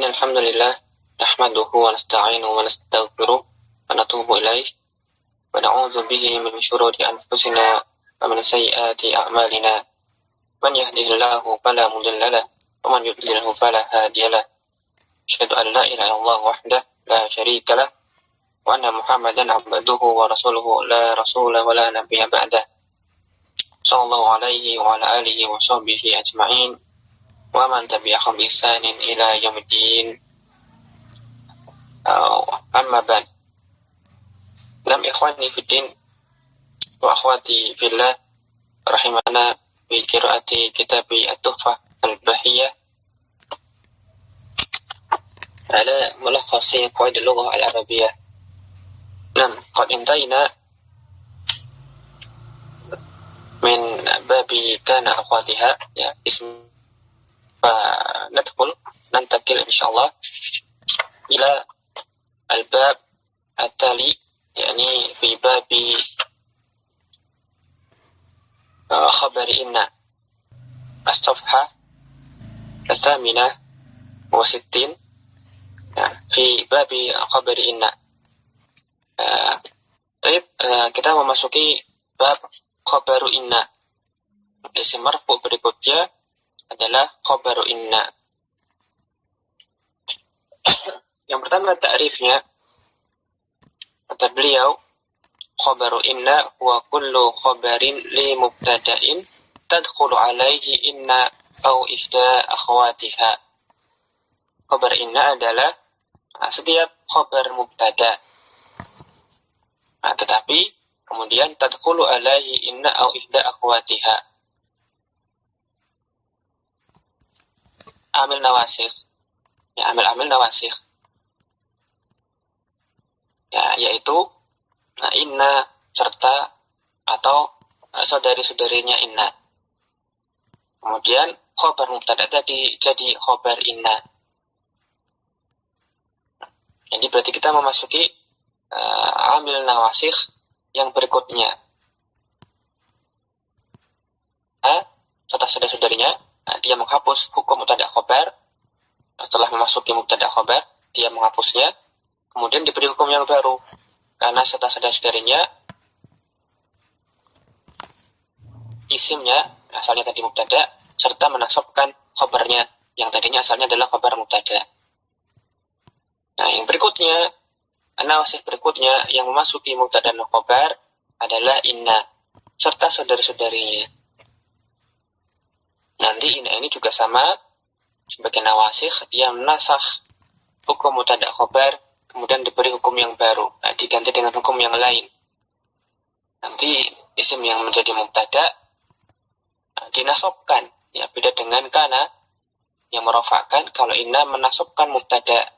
الحمد لله نحمده ونستعينه ونستغفره ونتوب إليه ونعوذ به من شرور أنفسنا ومن سيئات أعمالنا من يهده الله فلا مضل له ومن يضلله فلا هادي له أشهد أن لا إله إلا الله وحده لا شريك له وأن محمدا عبده ورسوله لا رسول ولا نبي بعده صلى الله عليه وعلى آله وصحبه أجمعين ومن تبعهم بإحسان إلى يوم الدين أما بعد. Nam ikhwani fiddin wa akhwati fillah rahimana bi qiraati kitabi at-tuhfah al-bahiyah ala mulakhasi qawaid al-lughah al-arabiyyah. Nam qad intayna min babi kana akhwatiha ya ism فندخل ننتقل إن شاء الله إلى الباب التالي يعني في باب خبر إن الصفحة 68 في باب خبر إن. طيب kita memasuki bab khabaru inna. Isim marfu berikutnya adalah khabaru inna. Yang pertama ta'rifnya kata beliau, khabaru inna huwa kullu khabarin li mubtada'in tadkhulu alaihi inna au ihda akhwatiha. Khabar inna adalah setiap khabar mubtada. Tetapi kemudian tadkhulu alaihi inna au ihda akhwatiha. Amil nawasikh, ya amil nawasikh, ya yaitu inna serta atau saudari-saudarinya inna. Kemudian khobar mubtada tadi jadi khobar inna. Jadi berarti kita memasuki amil nawasikh yang berikutnya. Serta saudari-saudarinya. Dia menghapus hukum mubtada khobar. Setelah memasuki mubtada khobar, dia menghapusnya. Kemudian diberi hukum yang baru. Karena setelah saudara-saudarinya, isimnya, asalnya tadi mubtada, serta menasabkan khobarnya, yang tadinya asalnya adalah khobar mubtada. Nah, yang berikutnya, nawasih berikutnya, yang memasuki mubtada dan khobar adalah inna, serta saudara-saudarinya. Nanti ini juga sama sebagai nawasikh yang menasakh hukum mubtada khobar, kemudian diberi hukum yang baru, diganti dengan hukum yang lain. Nanti isim yang menjadi mubtada dinasabkan, ya beda dengan kana yang merofakkan. Kalau inna menasabkan mubtada,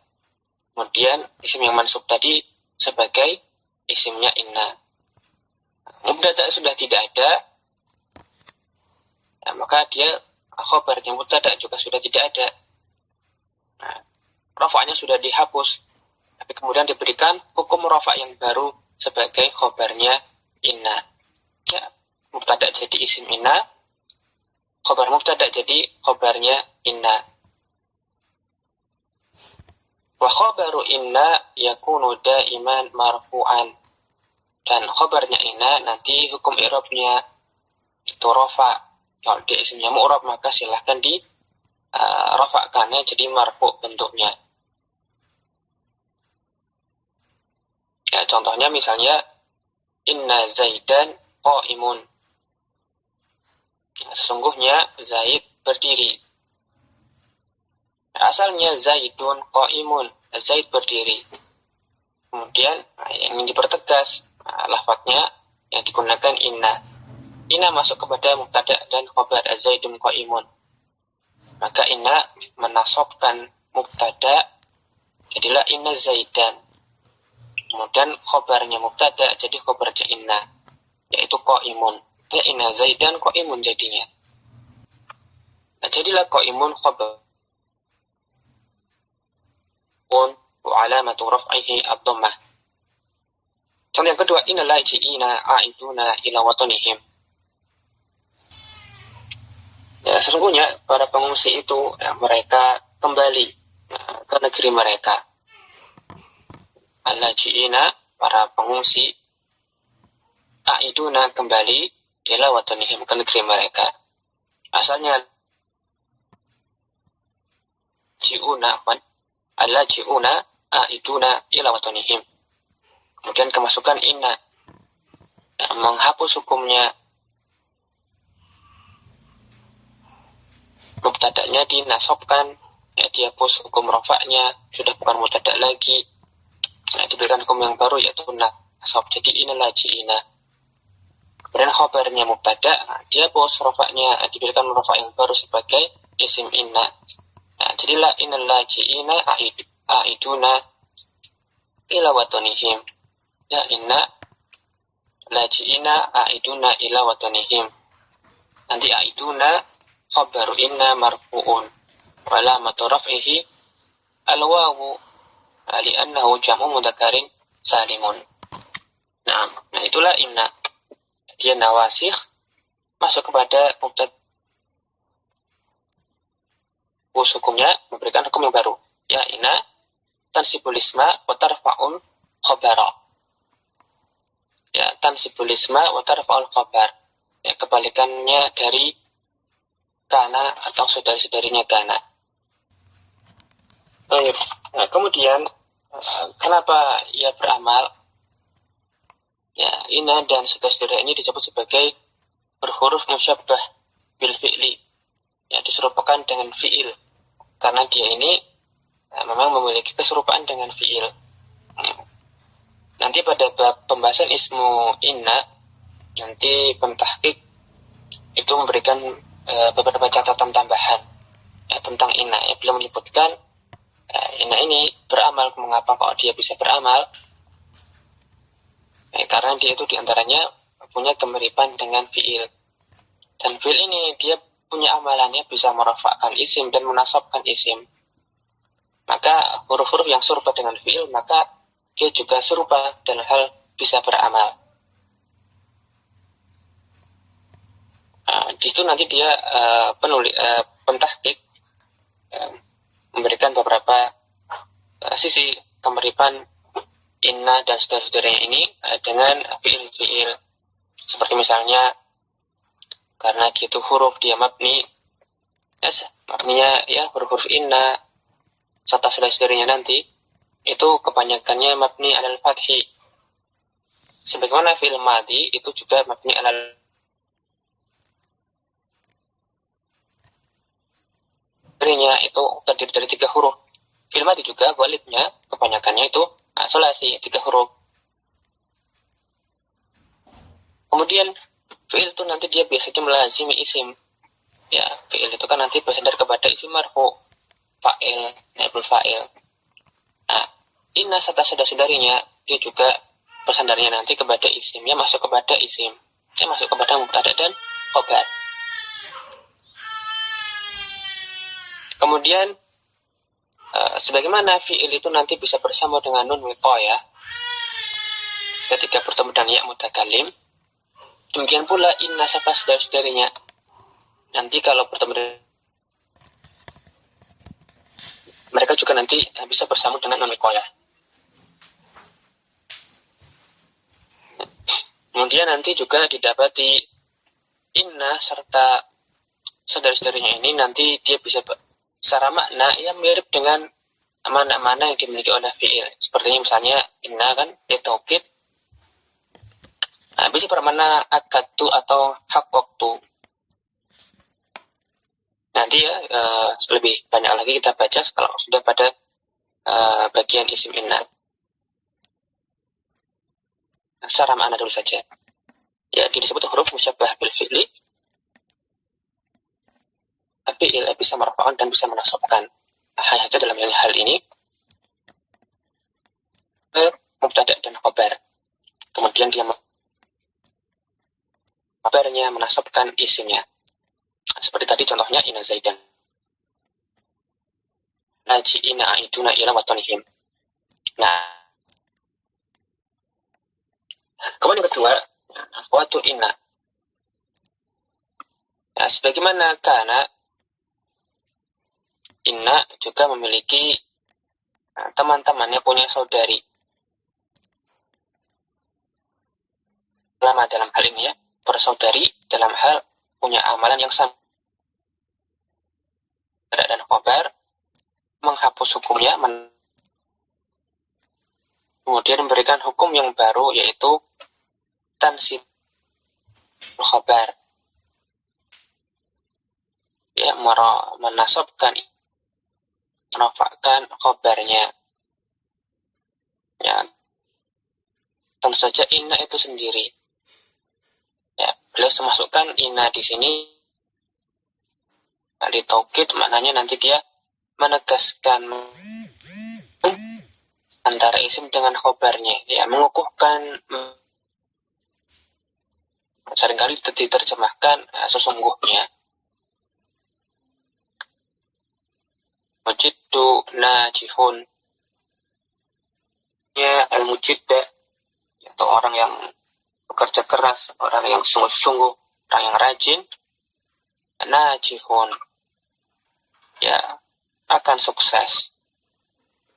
kemudian isim yang mansub tadi sebagai isimnya inna. Mubtada sudah tidak ada, maka dia khobarnya mubtada juga sudah tidak ada. Rafa'nya sudah dihapus, tapi kemudian diberikan hukum rafa' yang baru sebagai khobarnya inna. Ya, mubtada jadi isim inna, khobar mubtada jadi khobarnya inna. Wa khobaru inna yakunu daiman marfu'an. Dan khobarnya inna nanti hukum i'rabnya itu rafa'. Kalau dia isimnya mu'rab maka silahkan di rafa'kannya jadi marfu' bentuknya. Ya, contohnya misalnya inna zaidan qa'imun. Sesungguhnya Zaid berdiri. Asalnya zaidun qa'imun, Zaid berdiri. Kemudian yang dipertegas lafadznya yang digunakan inna. Inna masuk kepada mubtada dan khobar zaidun qa'imun. Maka inna menasabkan mubtada jadilah inna zaidan. Kemudian khobarnya mubtada jadi khobarnya inna, yaitu qa'imun. Ya inna zaidan qa'imun jadinya. Jadilah qa'imun khobar wa alamatu raf'ihi ad-dhammah. Contoh yang kedua, innal laji'ina a'iduna ila watanihim. Ya, sesungguhnya para pengungsi itu mereka kembali ke negeri mereka. Al-laji'ina, para pengungsi, a'iduna, kembali, ila watanihim, ke negeri mereka. Asalnya ji'una, al-laji'una, a'iduna, ila watanihim. Kemudian kemasukan inna, menghapus hukumnya mubtada'nya dinasobkan, ya, dihapus hukum rafa'nya, sudah bukan mubtada' lagi, nah, diberikan hukum yang baru yaitu nasab. Jadi inilah ji'ina. Kemudian khabarnya mubtada', nah, dihapus rafa'nya, diberikan rafa' yang baru sebagai isim inna. Nah, jadilah inilah ji'ina a'iduna ila watanihim. Ya, inna laji'ina a'iduna ila watanihim. Nanti a'iduna khabaru inna marfu'un wa alamatu raf'ihi al-wawu li'annahu jam'u mudzakkar salimun. Nah, itulah inna. Dia nawasikh, masuk kepada mubtada', hukumnya memberikan hukum yang baru. Ya, inna tansibul isma wa tarfa'ul khabara. Ya, tansibul isma wa tarfa'ul khabar. Ya, kebalikannya dari kana atau saudari-saudarinya kana. Nah, kemudian kenapa ia beramal? Ya, inna dan saudara-saudara ini disebut sebagai berhuruf musyabbah bil fi'li. Ya, diserupakan dengan fi'il. Karena dia ini memang memiliki keserupaan dengan fi'il. Nanti pada bab pembahasan ismu inna, nanti pentahqiq itu memberikan beberapa catatan tambahan ya, tentang inna. Ya, beliau menyebutkan inna ini beramal. Mengapa kok dia bisa beramal? Karena dia itu diantaranya punya kemiripan dengan fi'il. Dan fi'il ini dia punya amalannya bisa merafa'kan isim dan menasabkan isim. Maka huruf-huruf yang serupa dengan fi'il, maka dia juga serupa dalam hal bisa beramal. Di situ nanti dia pentahqiq memberikan beberapa sisi kemiripan inna dan saudara-saudaranya ini dengan fi'il. Seperti misalnya karena dia itu huruf, dia mabni, mabninya ya huruf inna serta saudara-saudaranya nanti itu kebanyakannya mabni alal fathi. Sebagaimana fi'il madhi itu juga mabni alal darinya itu terdiri dari 3 huruf. Fi'il madhi juga ghalibnya kebanyakannya itu sulasi 3 huruf. Kemudian fi'il itu nanti dia biasanya melazimi isim. Ya, fi'il itu kan nanti bersandar kepada isim marfu, fa'il, naibul fa'il. Nah, inna serta saudara-saudarinya dia juga bersandarnya nanti kepada isim, ya masuk kepada isim, ya masuk kepada mubtada dan khabar. Kemudian sebagaimana fi'il itu nanti bisa bersama dengan nun wiqayah ketika bertemu dengan ya mutakallim, demikian pula inna serta saudara-saudarinya nanti kalau bertemu dengan mereka juga nanti bisa bersama dengan nun wiqayah. Kemudian nanti juga didapati inna serta saudara-saudarinya ini nanti dia bisa secara makna yang mirip dengan makna-makna yang dimiliki oleh fi'il. Seperti misalnya inna kan taukid, bisa bermakna akadtu atau haqqaqtu. Nanti ya lebih banyak lagi kita baca kalau sudah pada bagian isim inna. Secara makna dulu saja. Ya, disebut huruf musyabbah bil fi'li. Fi'il bisa merafa'kan dan bisa menasabkan. Hanya saja dalam hal ini mubtada dan khabar. Kemudian dia khabarnya menasabkan isimnya. Seperti tadi contohnya inna zaidan laji'ina a'iduna ila watanihim. Nah, kemudian yang kedua, akhwatu inna. Nah, sebagaimana kana, inna juga memiliki teman-temannya punya saudari. Lama dalam hal ini ya, bersaudari dalam hal punya amalan yang sama. Dan khobar menghapus hukumnya, kemudian memberikan hukum yang baru, yaitu tansib khobar. Ya, menasabkan, merafakkan khobarnya. Ya, tentu saja inna itu sendiri. Ya, beliau memasukkan inna di sini di taukid, maknanya nanti dia menegaskan antara isim dengan khobarnya, ya, mengukuhkan. Seringkali diterjemahkan sesungguhnya. Mujiddu najihun, ya, al-mujidda, atau orang yang bekerja keras, orang yang sungguh-sungguh, orang yang rajin. Najihun, ya, akan sukses.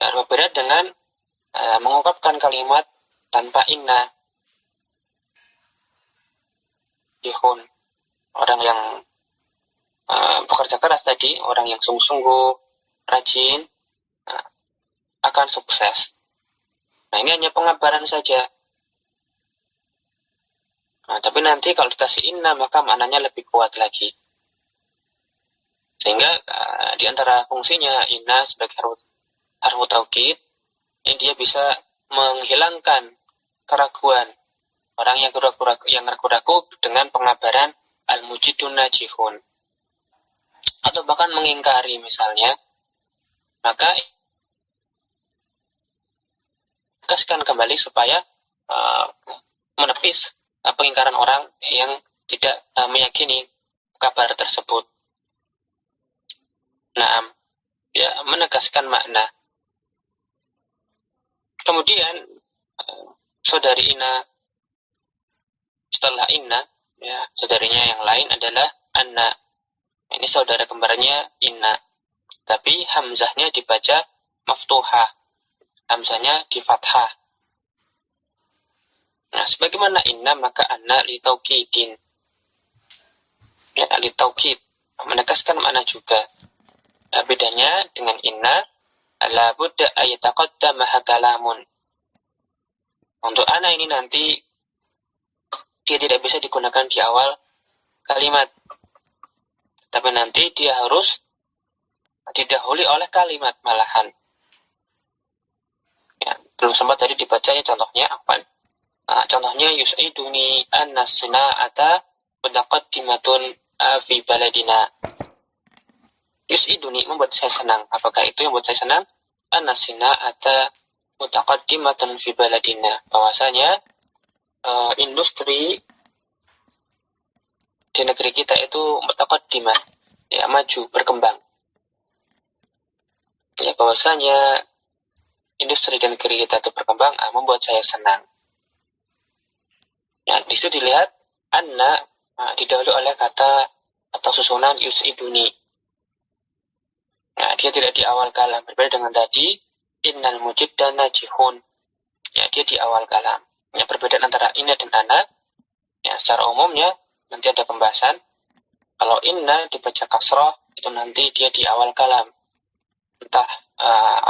Dan berbeda dengan mengungkapkan kalimat tanpa inna. Jihun, orang yang bekerja keras tadi, orang yang sungguh-sungguh, rajin, akan sukses. Nah, ini hanya pengabaran saja. Nah, tapi nanti kalau dikasih inna, maka maknanya lebih kuat lagi. Sehingga di antara fungsinya inna sebagai harfu taukid, ini dia bisa menghilangkan keraguan orang yang ragu-ragu dengan pengabaran al-mujidun najihun, atau bahkan mengingkari misalnya, maka tegaskan kembali supaya menepis pengingkaran orang yang tidak meyakini kabar tersebut. Nah, ya, menegaskan makna. Kemudian saudari inna setelah inna, ya, saudarinya yang lain adalah anna. Ini saudara kembarnya inna, tapi hamzahnya dibaca maftuhah, hamzahnya di fathah. Nah, sebagaimana inna, maka anna li taukidin, ya, li taukid, menegaskan makna juga. Nah, bedanya dengan inna, la budda ayataqaddamaha kalamun. Untuk anna ini nanti dia tidak bisa digunakan di awal kalimat, tapi nanti dia harus didahului oleh kalimat malahan. Ya, belum sempat tadi dibaca ya contohnya apa? Contohnya yus'iduni anna sina'ata mutaqaddimatun fi baladina. Yus'iduni, membuat saya senang. Apakah itu yang membuat saya senang? Anna sina'ata mutaqaddimatun fi baladina. Bahwasanya industri di negeri kita itu mutaqaddimah, ya, maju, berkembang. Ya, bahwasanya industri di negeri kita itu berkembang, membuat saya senang. Ya, di situ dilihat anna didahului oleh kata atau susunan yus'iduni. Ya, dia tidak di awal kalam, berbeda dengan tadi innal mujidda najihun. Ya, dia di awal kalam. Ya, perbedaan antara inna dan anna, ya, secara umumnya nanti ada pembahasan. Kalau inna dibaca kasrah, itu nanti dia di awal kalam. Entah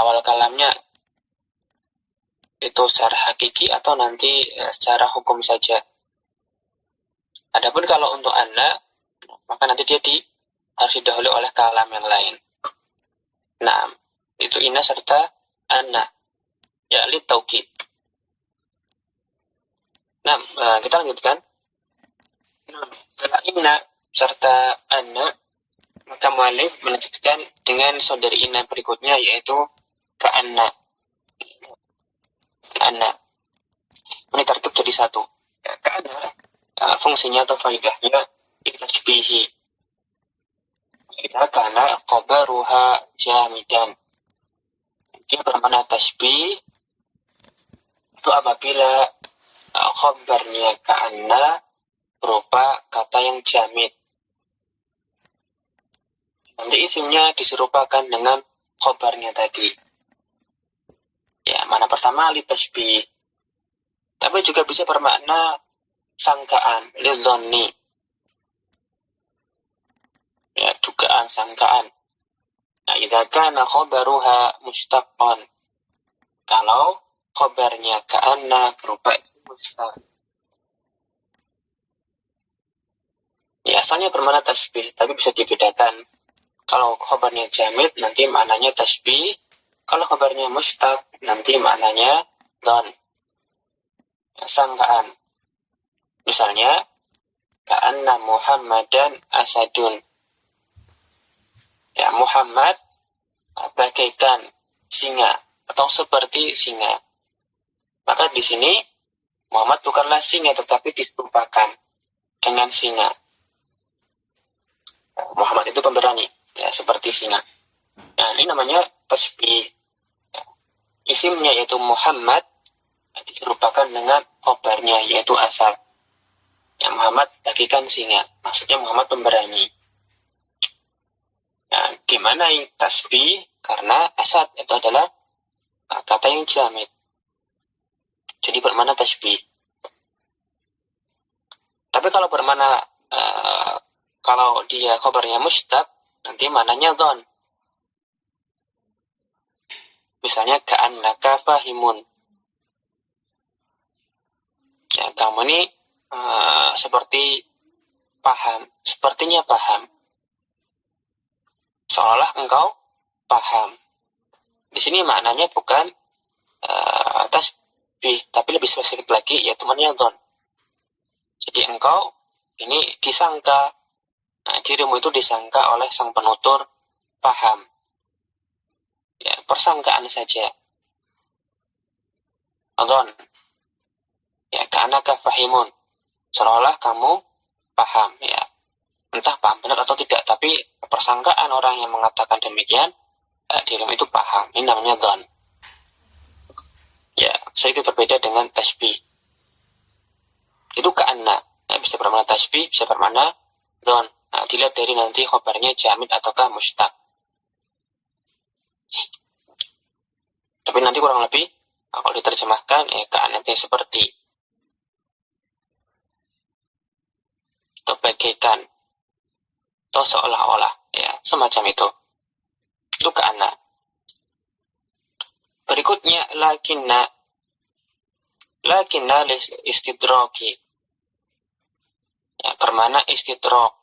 awal kalamnya itu secara hakiki atau nanti secara hukum saja. Adapun kalau untuk anna, maka nanti dia harus didahului oleh kalam yang lain. Nah, itu inna serta anna, ya, li taukid. Nah, kita lanjutkan. Setelah inna serta anna, maka mu'allif melanjutkan dengan saudari inna berikutnya, yaitu ka'anna. Ka'anna. Ini tertutup jadi satu. Ka'anna, fungsinya atau faedahnya ditashbihi. Karena qabaruha jamidan. Dia bermakna tasbih itu apabila khabarnya ka'anna berupa kata yang jamid. Nanti isimnya diserupakan dengan khabarnya tadi. Ya, makna pertama litashbih. Tapi juga bisa bermakna sangkaan, lidzonni. Ya, dugaan, sangkaan. Nah, idza kana khabaruha mustaqqan. Kalau khabarnya ka'anna berupa isim mustaq. Ya, asalnya bermakna tasbih, tapi bisa dibedakan. Kalau khabarnya jamid, nanti maknanya tasbih. Kalau khabarnya mustaq, nanti maknanya don. Ya, sangkaan. Misalnya, ka'anna Muhammadan asadun. Ya, Muhammad bagaikan singa atau seperti singa. Maka di sini Muhammad bukanlah singa tetapi diserupakan dengan singa. Muhammad itu pemberani, ya seperti singa. Nah, ini namanya tasbih. Isimnya yaitu Muhammad diserupakan dengan khobarnya yaitu Asad. Ya, Muhammad bagaikan singa, maksudnya Muhammad pemberani. Nah, gimana ini tasbih? Karena Asad itu adalah kata yang jamid. Jadi bermakna tasbih. Tapi kalau bermakna kalau dia khabarnya mustaq, nanti maknanya dhon. Misalnya ka'annaka fahimun. Ya, kamu ini seperti paham, sepertinya paham. Seolah engkau paham. Di sini maknanya bukan tasbih, tapi lebih spesifik lagi, yaitu maknanya dhon. Jadi engkau ini disangka, dirimu itu disangka oleh sang penutur paham. Ya, persangkaan saja. Dhon. Ya, ka'annaka fahimun. Seolah kamu paham, ya. Entah paham benar atau tidak, tapi persangkaan orang yang mengatakan demikian, dirimu itu paham. Ini namanya dhon. Ya, sedikit berbeda dengan tasbih. Itu ka'anna. Ya, bisa bermakna tasbih, bisa bermakna dhon. Nah, dilihat dari nanti khobarnya jamid ataukah mustaq. Tapi nanti kurang lebih, kalau diterjemahkan, ka'anna itu seperti. Atau bagaikan. Atau seolah-olah. Ya, semacam itu. Itu ka'anna. Berikutnya, lakinna. Lakinna istidroki. Ya, bermakna istidrok.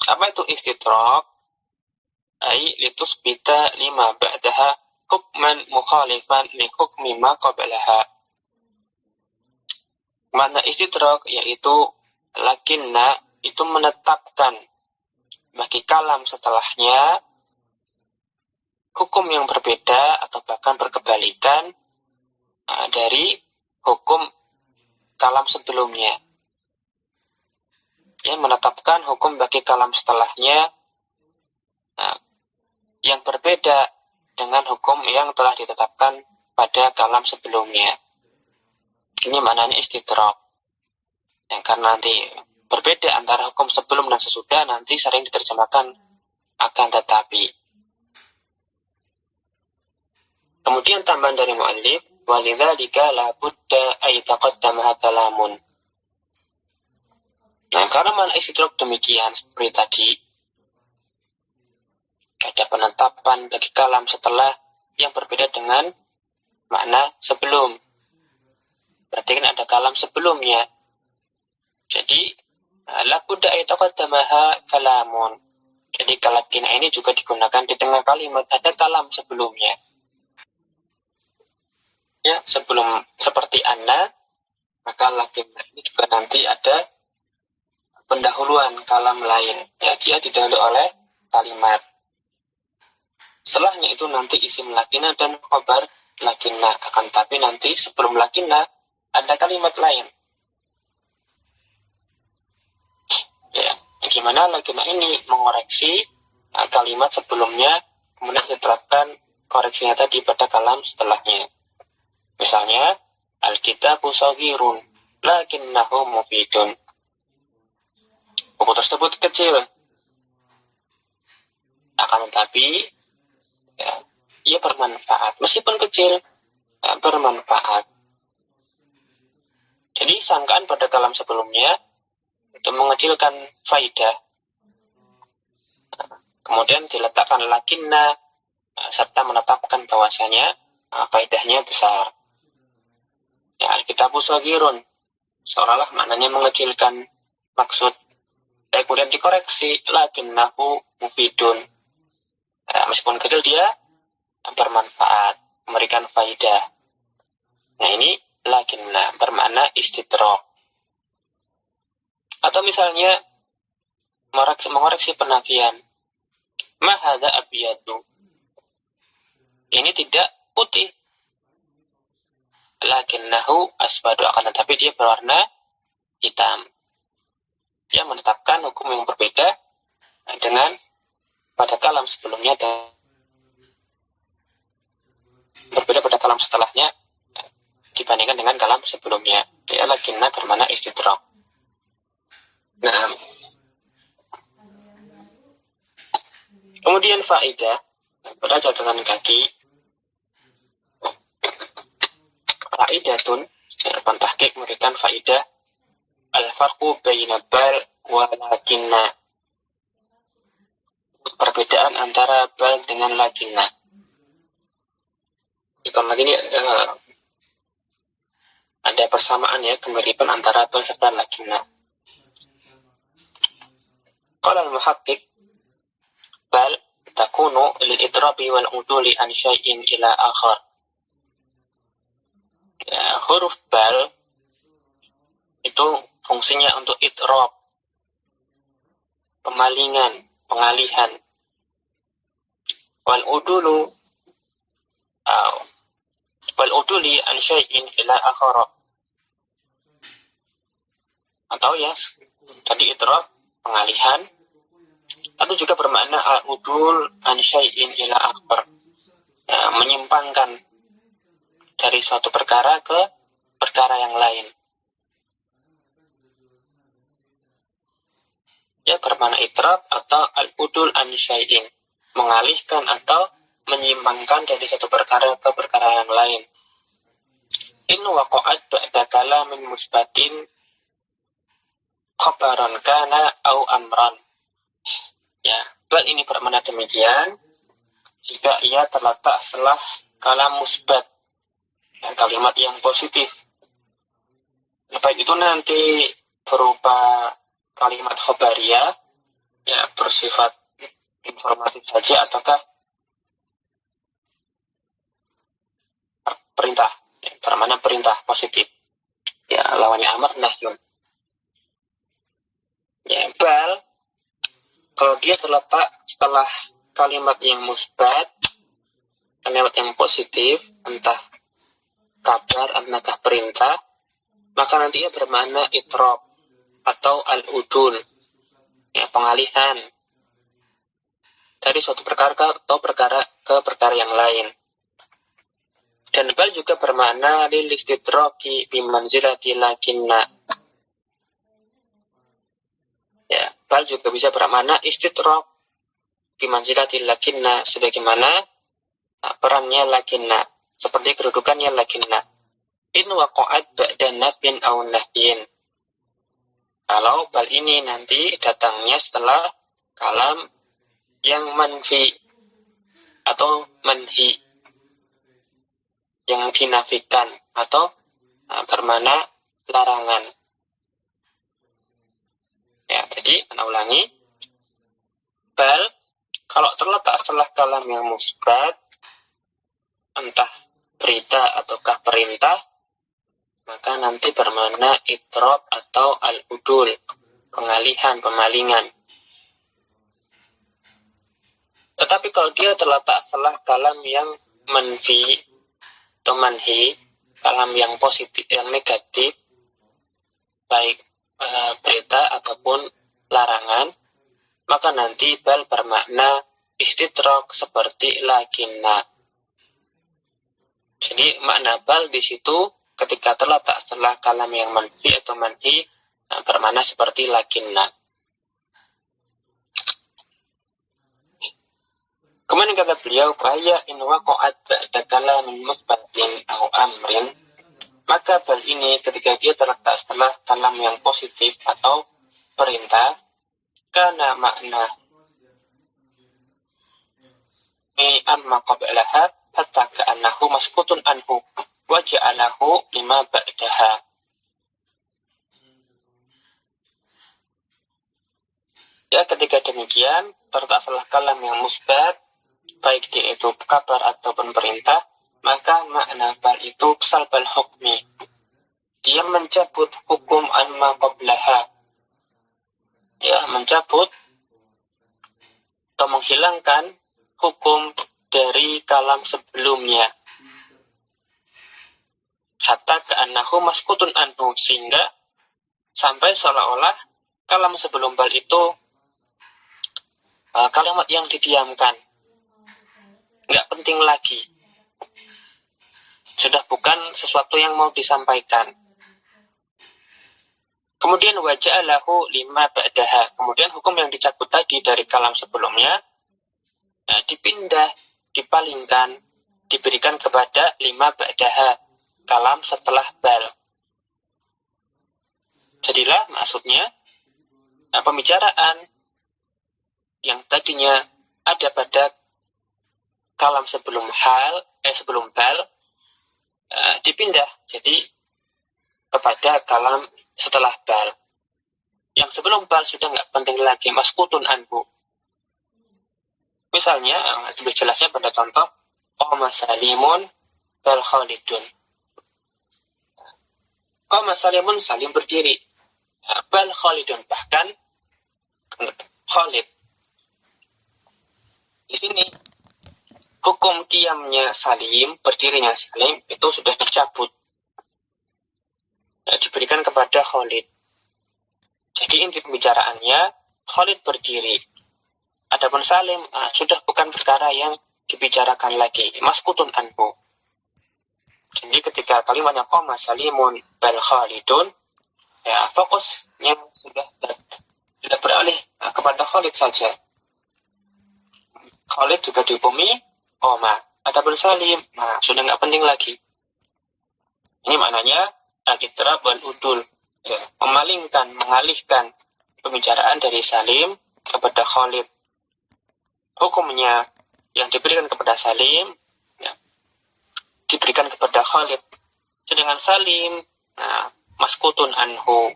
Apa itu istidrok? Ai litusbita lima ba'daha hukman mukhalifan li hukmi ma qablaha. Makna istidrok yaitu lakinna itu menetapkan bagi kalam setelahnya hukum yang berbeda atau bahkan berkebalikan dari hukum kalam sebelumnya. Ya, menetapkan hukum bagi kalam setelahnya yang berbeda dengan hukum yang telah ditetapkan pada kalam sebelumnya. Ini maknanya istidrok. Ya, karena nanti berbeda antara hukum sebelum dan sesudah, nanti sering diterjemahkan akan tetapi. Kemudian tambahan dari mu'allif, walidzalika la budda ay taqaddamaha kalamun. Nah, karena makna istidrok demikian seperti tadi, ada penetapan bagi kalam setelah yang berbeda dengan makna sebelum. Berarti kan ada kalam sebelumnya. Jadi, la budda ay taqaddamaha kalamun. Jadi kalakin ini juga digunakan di tengah kalimat, ada kalam sebelumnya. Ya, sebelum seperti anna, maka lakin ini juga nanti ada pendahuluan kalam lain. Ya, dia didahului oleh kalimat. Setelahnya itu nanti isim lakinna dan khabar lakinna. Akan tapi nanti sebelum lakinna ada kalimat lain. Ya, gimana lakinna ini mengoreksi kalimat sebelumnya, kemudian diterapkan koreksinya tadi pada kalam setelahnya. Misalnya, Al-kitabu shaghirun lakinnahu mufidun. Buku tersebut kecil. Akan tetapi, ya, ia bermanfaat. Meskipun kecil, bermanfaat. Jadi sangkaan pada kalam sebelumnya untuk mengecilkan faidah. Kemudian diletakkan lakinna serta menetapkan bahwasanya faedahnya besar. Ya, al-kitabu shagirun, seolah-olah maknanya mengecilkan maksud. Kemudian dikoreksi lakinnahu mufidun. Meskipun kecil dia bermanfaat, memberikan faedah. Nah ini lakinna bermakna istidrak. Atau misalnya mengoreksi penafian. Ma hadza abyadu. Ini tidak putih. Lakinnahu aswadu, akan tetapi dia berwarna hitam. Dia menetapkan hukum yang berbeda dengan pada kalam sebelumnya dan berbeda pada kalam setelahnya dibandingkan dengan kalam sebelumnya. Ya, lakinna bermakna istidrak. Nah, kemudian faedah pada catatan kaki. Faidatun, harapan tahqiq memberikan faedah al-farqu baina bal wa lakinna. Perbedaan antara bal dengan lakinna. Jika ini ada persamaan ya, kemiripan antara bal serta lakinna. Qala al-muhaqqiq bal takunu lil-idrabi wal-uduli an syai'in ila akhar. Ya, huruf bal itu fungsinya untuk idrab, pemalingan, pengalihan. Wal-uduli an syai'in ila akhar. Atau ya, tadi idrab, pengalihan, atau juga bermakna al-udul an syai'in ila akhar. Ya, menyimpangkan dari suatu perkara ke perkara yang lain. Ya, bermakna idrab atau al-udul an syai'in, mengalihkan atau menyimpangkan dari satu perkara ke perkara yang lain. In waqa'at ba'da kalamin musbatin khabaran kana au amran. Ya, bal ini bermakna demikian jika ia terletak setelah kalam musbat, kalimat yang positif. Baik itu nanti berupa kalimat khobariyah, ya bersifat informatif saja, ataukah perintah, ya, bermakna perintah positif. Ya, lawannya amar nahyun. Ya, bal kalau dia terletak setelah kalimat yang musbat, kalimat yang positif, entah kabar, entah perintah, maka nanti ia bermakna idrab atau al-udul, ya, pengalihan dari suatu perkara atau perkara ke perkara yang lain. Dan bal juga bermakna lil istidraki bi manzilati lakinna. Ya, bal juga bisa bermakna istidrak bi manzilati lakinna, sebagaimana perannya lakinna, seperti kedudukannya lakinna. In waqa'at ba'da nafyin aw nahyin. Kalau bal ini nanti datangnya setelah kalam yang manfi atau manhi, yang dinafikan atau bermakna larangan. Ya, jadi saya ulangi. Bal kalau terletak setelah kalam yang musbat, entah berita ataukah perintah, maka nanti bermakna idrab atau al-udul, pengalihan, pemalingan. Tetapi kalau dia terletak setelah kalam yang manfi atau manhi, kalam yang positif, yang negatif, baik berita ataupun larangan, maka nanti bal bermakna istidrak seperti lakinna. Jadi makna bal di situ ketika terletak setelah kalam yang manfi atau manhi, bermakna seperti lakinna. Kemudian kata beliau, "Faya in waqa'at ba'da kalamin musbatin au amrin." Maka bal ini ketika dia terletak setelah kalam yang positif atau perintah, kana makna amma qablaha hatta ka'annahu maskutun anhu wa ja'alahu lima ba'daha. Ya, ketika demikian terletak setelah kalam yang musbat, baik dia itu kabar ataupun perintah, maka makna bal itu salbal hukmi. Dia mencabut hukum amma qablaha. Ya, mencabut atau menghilangkan hukum dari kalam sebelumnya. Hatta ka'annahu maskutun anhu, sehingga sampai seolah-olah kalam sebelum bal itu kalimat yang didiamkan, nggak penting lagi, sudah bukan sesuatu yang mau disampaikan. Kemudian waja'alahu lima ba'daha, kemudian hukum yang dicabut tadi dari kalam sebelumnya dipindah, dipalingkan, diberikan kepada lima ba'daha, kalam setelah bal. Jadilah maksudnya pembicaraan yang tadinya ada pada kalam sebelum sebelum bal dipindah jadi kepada kalam setelah bal. Yang sebelum bal sudah nggak penting lagi, maskutun anhu. Misalnya, lebih jelasnya pada contoh, qama salimun bal khalidun. Qama salimun, salim berdiri. Bal khalidun, bahkan Khalid. Di sini hukum qiyamnya salim, berdirinya salim itu sudah dicabut, diberikan kepada Khalid. Jadi inti pembicaraannya Khalid berdiri. Adapun salim sudah bukan perkara yang dibicarakan lagi, maskutun anhu. Jadi ketika kalimatnya qama salimun bal khalidun, ya fokusnya sudah beralih kepada Khalid saja. Khalid juga dihukumi qama. Adapun salim, sudah nggak penting lagi. Ini maknanya al-itrab wal udul, ya, memalingkan, mengalihkan pembicaraan dari salim kepada Khalid. Hukumnya yang diberikan kepada salim, ya, diberikan kepada Khalid. Sedangkan salim, maskutun anhu.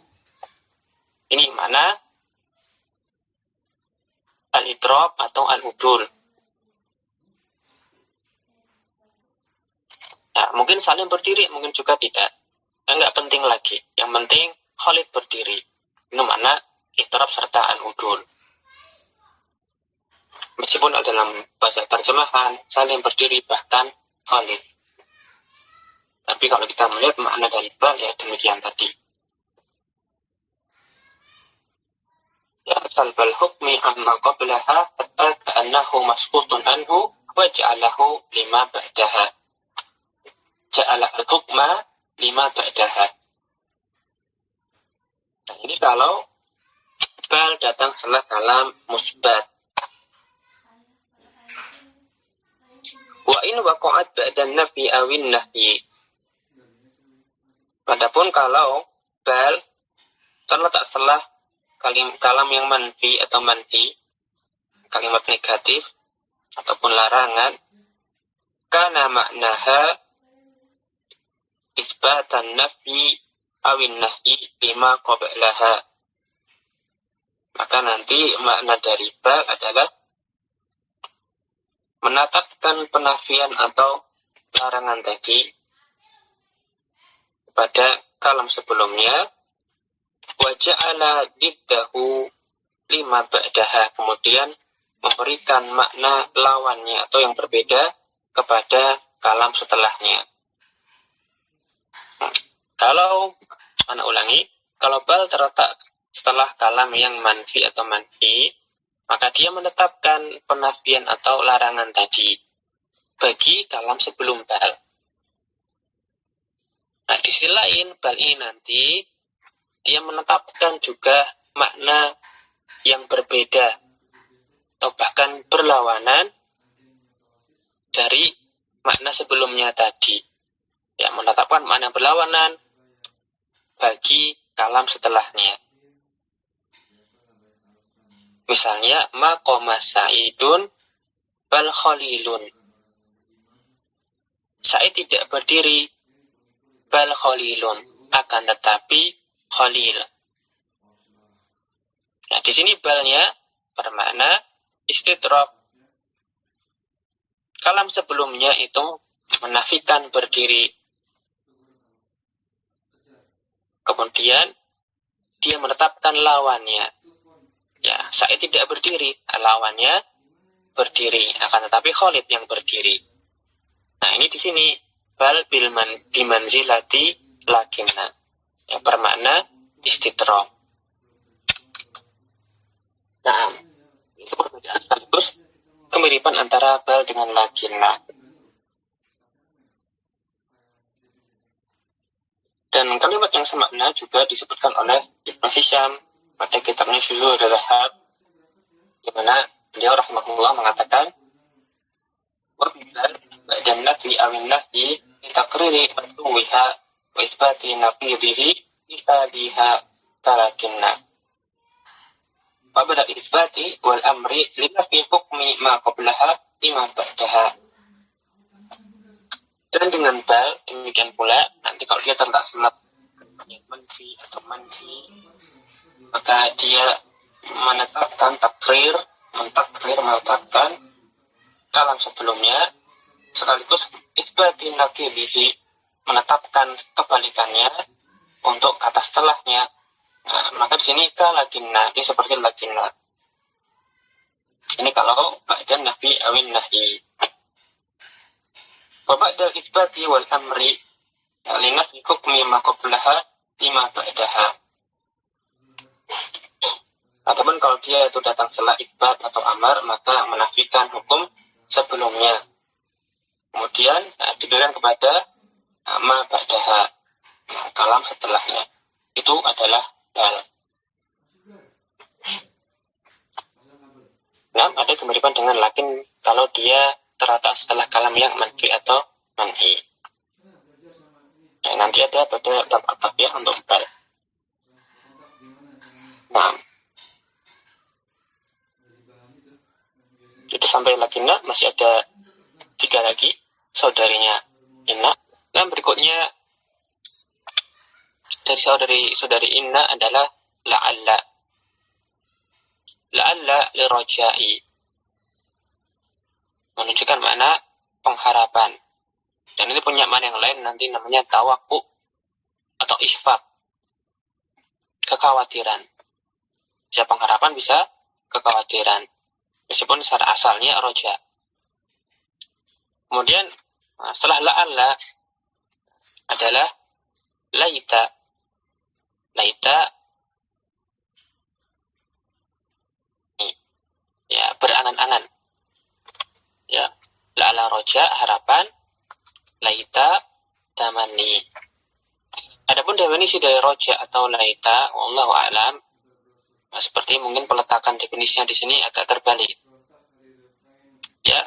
Ini mana al-itrab atau al-udul. Nah, mungkin salim berdiri, mungkin juga tidak. Enggak penting lagi. Yang penting Khalid berdiri. Ini mana itrab serta al-udul. Meskipun dalam bahasa terjemahan salim berdiri bahkan Khalid. Tapi kalau kita melihat makna dari bal, ya demikian tadi. Ya, salbal hukmi amma qablaha hatta ka'annahu maskutun anhu wa ja'alahu lima ba'daha. Ja'ala al-hukma lima ba'daha. Nah, ini kalau bal datang setelah kalam musbat. Wa in waqa'at ba'dan nafi awin nahyi. Adapun kalau bal terletak setelah kalam yang manfi atau manfi, kalimat negatif ataupun larangan, kana maknaha isbatan nafi awin nahyi lima qablaha. Maka nanti makna dari bal adalah menetapkan penafian atau larangan tadi pada kalam sebelumnya, wa ja'ala diddahu lima ba'daha, kemudian memberikan makna lawannya atau yang berbeda kepada kalam setelahnya. Kalau, anak ulangi, kalau bal terletak setelah kalam yang manfi atau manfi, maka dia menetapkan penafian atau larangan tadi bagi kalam sebelum bal. Nah, di sisi lain, bal ini nanti dia menetapkan juga makna yang berbeda atau bahkan berlawanan dari makna sebelumnya tadi. Ya, menetapkan makna berlawanan bagi kalam setelahnya. Misalnya, ma qoma Sa'idun bal khalilun. Sa'id tidak berdiri, bal khalilun, akan tetapi khalil. Nah, di sini balnya bermakna istidrak. Kalam sebelumnya itu menafikan berdiri. Kemudian dia menetapkan lawannya. Ya, Sa'id tidak berdiri, lawannya berdiri, akan tetapi Khalid yang berdiri. Nah, ini di sini bal bimanzilati lakinna. Yang bermakna istidrak. Nah, itu perbedaan sekaligus kemiripan antara bal dengan lakinna. Dan kalimat yang semakna juga disebutkan oleh Ibnu Hisham pada kitabnya Syuhur Al-Lahab, di mana beliau rahimahullah mengatakan, "Wabilal ba'dan nafi awin nahyi litakriri mantuwiha wa isbati naqidihi itadiha talakinna. Wabada isbati wal amri linafi hukmi ma qablaha lima ba'daha." Dan dengan bal, demikian pula, nanti kalau dia terletak selat manfi atau manfi, maka dia menetapkan menetapkan kalam sebelumnya, sekaligus isbati naqidihi, menetapkan kebalikannya untuk kata setelahnya. Nah, maka di sini lakinna, dia seperti lakinna. Ini kalau ba'dan nafi awin nahyi. Wa ba'dal isbati wal amri linafi hukmi ma qablaha lima ba'daha. Ataupun kalau dia itu datang setelah isbat atau amar, maka menafikan hukum sebelumnya. Kemudian diberikan kepada ma ba'daha, kalam setelahnya. Itu adalah bal. Nah, ada kemiripan dengan lakin kalau dia terletak setelah kalam yang manfi atau manhi. Nah, nanti ada pada bab at-tabiah untuk bal. Nah, itu sampai lakinna, masih ada 3 lagi saudarinya inna. Dan berikutnya dari saudari inna adalah la'alla. La'alla lirajai, menunjukkan makna pengharapan. Dan ini punya makna yang lain, nanti namanya tawakku atau ikhfaq, kekhawatiran. Bisa pengharapan, bisa kekhawatiran, meskipun secara asalnya roja. Kemudian setelah la'alla adalah laita. Laita, ya, berangan-angan. Ya, la'alla roja, harapan, laita, tamani. Adapun definisi dari roja atau laita, wallahu a'lam, seperti mungkin peletakan definisinya di sini agak terbalik. Ya,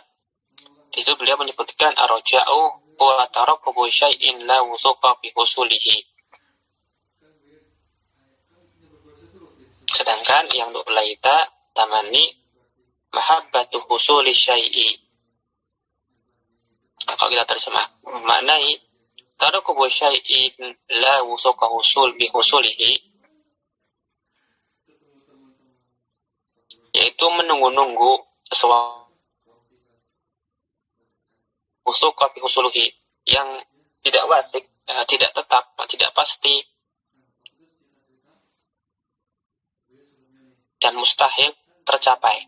di situ beliau menyebutkan ar-roja'u wa tarakkubu syai'in la wusuqa bi husulihi. Sedangkan yang untuk laita, tamani, mahabbatu husuli syai'i. Nah, kalau kita terjemah maknai tarakkubu syai'in la wusuqa husul bi husulihi, yaitu menunggu-nunggu sesuatu wusuqa bi husuluhi, yang tidak wasik, tidak tetap, tidak pasti, dan mustahil tercapai.